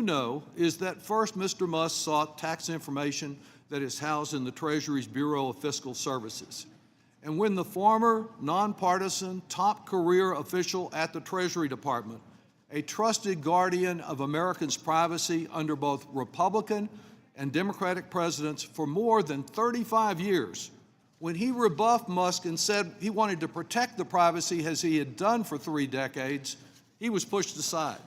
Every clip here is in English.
know is that first Mr. Musk sought tax information that is housed in the Treasury's Bureau of Fiscal Services. And when the former nonpartisan top career official at the Treasury Department, a trusted guardian of Americans' privacy under both Republican and Democratic presidents for more than 35 years, when he rebuffed Musk and said he wanted to protect the privacy as he had done for 3 decades, he was pushed aside.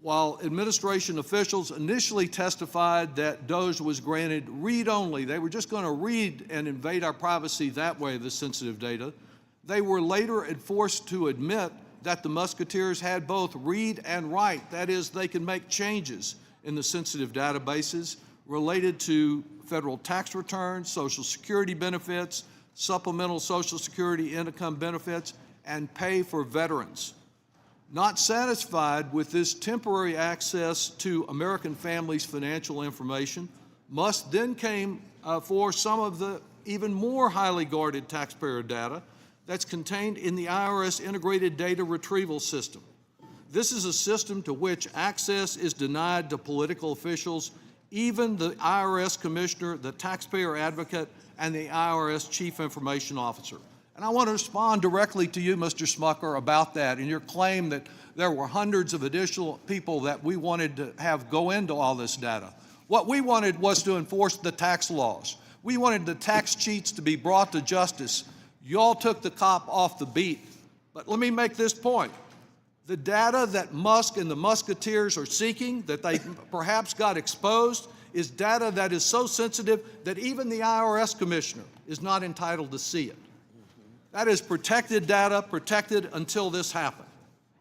While administration officials initially testified that DOGE was granted read-only, they were just going to read and invade our privacy that way, the sensitive data, they were later forced to admit that the Musketeers had both read and write. That is, they can make changes in the sensitive databases related to federal tax returns, Social Security benefits, supplemental Social Security income benefits, and pay for veterans. Not satisfied with this temporary access to American families' financial information, Musk then came for some of the even more highly guarded taxpayer data that's contained in the IRS Integrated Data Retrieval System. This is a system to which access is denied to political officials, even the IRS Commissioner, the Taxpayer Advocate, and the IRS Chief Information Officer. And I want to respond directly to you, Mr. Smucker, about that and your claim that there were hundreds of additional people that we wanted to have go into all this data. What we wanted was to enforce the tax laws. We wanted the tax cheats to be brought to justice. You all took the cop off the beat. But let me make this point. The data that Musk and the Musketeers are seeking, that they perhaps got exposed, is data that is so sensitive that even the IRS Commissioner is not entitled to see it. That is protected data, protected until this happened.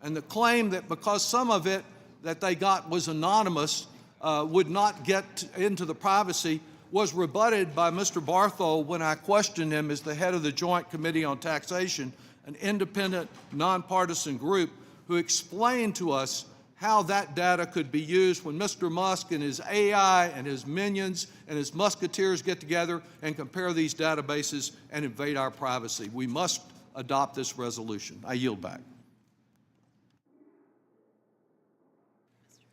And the claim that because some of it that they got was anonymous would not get into the privacy was rebutted by Mr. Barthold when I questioned him as the head of the Joint Committee on Taxation, an independent, nonpartisan group who explained to us how that data could be used when Mr. Musk and his AI and his minions and his Musketeers get together and compare these databases and invade our privacy. We must adopt this resolution. I yield back.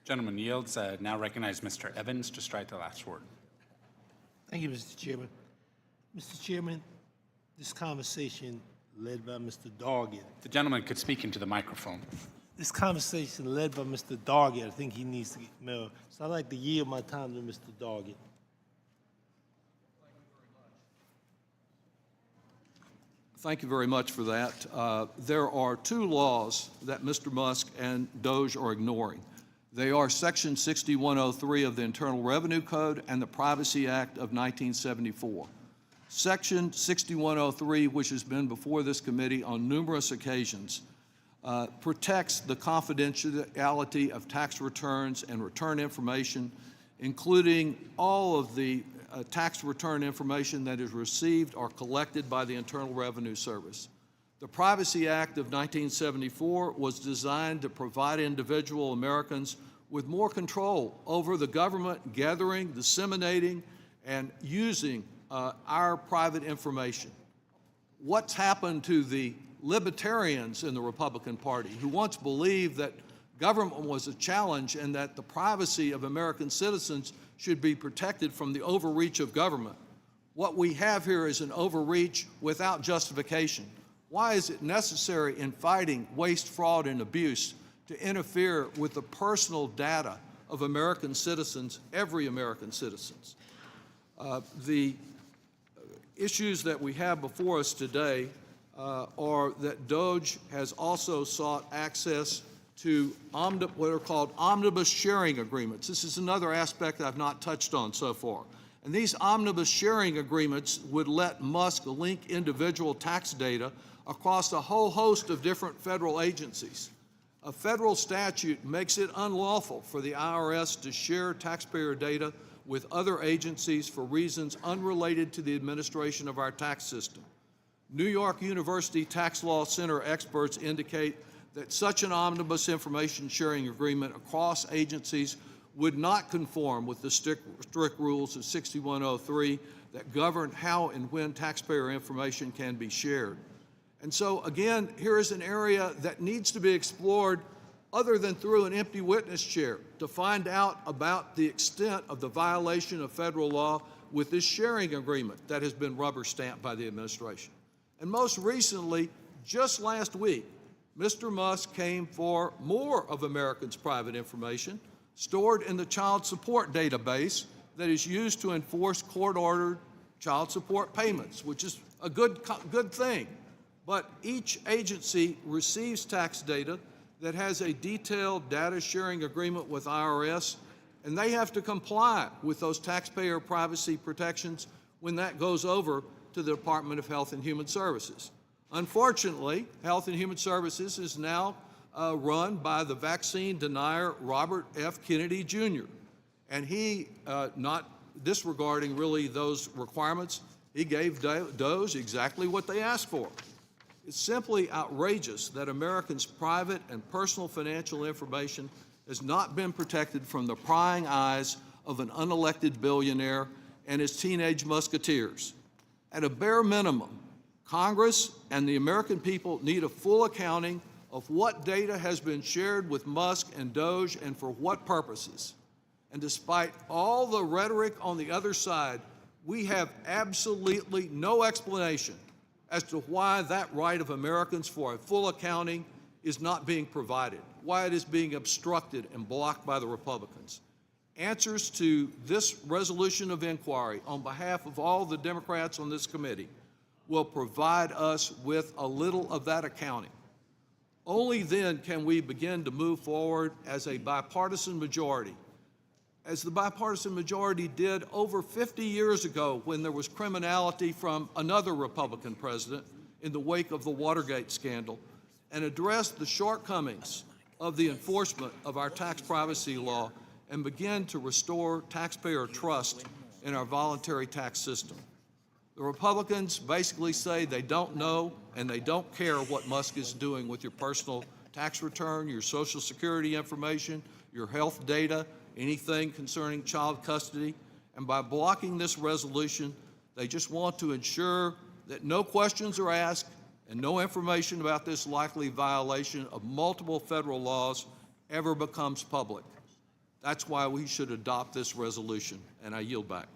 Gentleman yields. Now recognize Mr. Evans to strike the last word. Thank you, Mr. Chairman. Mr. Chairman, this conversation led by Mr. Doggett. The gentleman could speak into the microphone. This conversation led by Mr. Doggett, I think he needs to get more. So I'd like to yield my time to Mr. Doggett. Thank you very much for that. There are 2 laws that Mr. Musk and DOGE are ignoring. They are Section 6103 of the Internal Revenue Code and the Privacy Act of 1974. Section 6103, which has been before this committee on numerous occasions, protects the confidentiality of tax returns and return information, including all of the tax return information that is received or collected by the Internal Revenue Service. The Privacy Act of 1974 was designed to provide individual Americans with more control over the government gathering, disseminating, and using our private information. What's happened to the libertarians in the Republican Party who once believed that government was a challenge and that the privacy of American citizens should be protected from the overreach of government? What we have here is an overreach without justification. Why is it necessary in fighting waste, fraud, and abuse to interfere with the personal data of American citizens, every American citizen? The issues that we have before us today are that DOGE has also sought access to what are called omnibus sharing agreements. This is another aspect I've not touched on so far. And these omnibus sharing agreements would let Musk link individual tax data across a whole host of different federal agencies. A federal statute makes it unlawful for the IRS to share taxpayer data with other agencies for reasons unrelated to the administration of our tax system. New York University Tax Law Center experts indicate that such an omnibus information sharing agreement across agencies would not conform with the strict rules of 6103 that govern how and when taxpayer information can be shared. And so, again, here is an area that needs to be explored other than through an empty witness chair to find out about the extent of the violation of federal law with this sharing agreement that has been rubber stamped by the administration. And most recently, just last week, Mr. Musk came for more of Americans' private information stored in the child support database that is used to enforce court-ordered child support payments, which is a good thing. But each agency receives tax data that has a detailed data sharing agreement with IRS, and they have to comply with those taxpayer privacy protections when that goes over to the Department of Health and Human Services. Unfortunately, Health and Human Services is now run by the vaccine denier Robert F. Kennedy Jr. And he, not disregarding really those requirements, he gave DOGE exactly what they asked for. It's simply outrageous that Americans' private and personal financial information has not been protected from the prying eyes of an unelected billionaire and his teenage musketeers. At a bare minimum, Congress and the American people need a full accounting of what data has been shared with Musk and DOGE and for what purposes. And despite all the rhetoric on the other side, we have absolutely no explanation as to why that right of Americans for a full accounting is not being provided, why it is being obstructed and blocked by the Republicans. Answers to this resolution of inquiry on behalf of all the Democrats on this committee will provide us with a little of that accounting. Only then can we begin to move forward as a bipartisan majority, as the bipartisan majority did over 50 years ago when there was criminality from another Republican president in the wake of the Watergate scandal, and address the shortcomings of the enforcement of our tax privacy law and begin to restore taxpayer trust in our voluntary tax system. The Republicans basically say they don't know and they don't care what Musk is doing with your personal tax return, your Social Security information, your health data, anything concerning child custody. And by blocking this resolution, they just want to ensure that no questions are asked and no information about this likely violation of multiple federal laws ever becomes public. That's why we should adopt this resolution, and I yield back.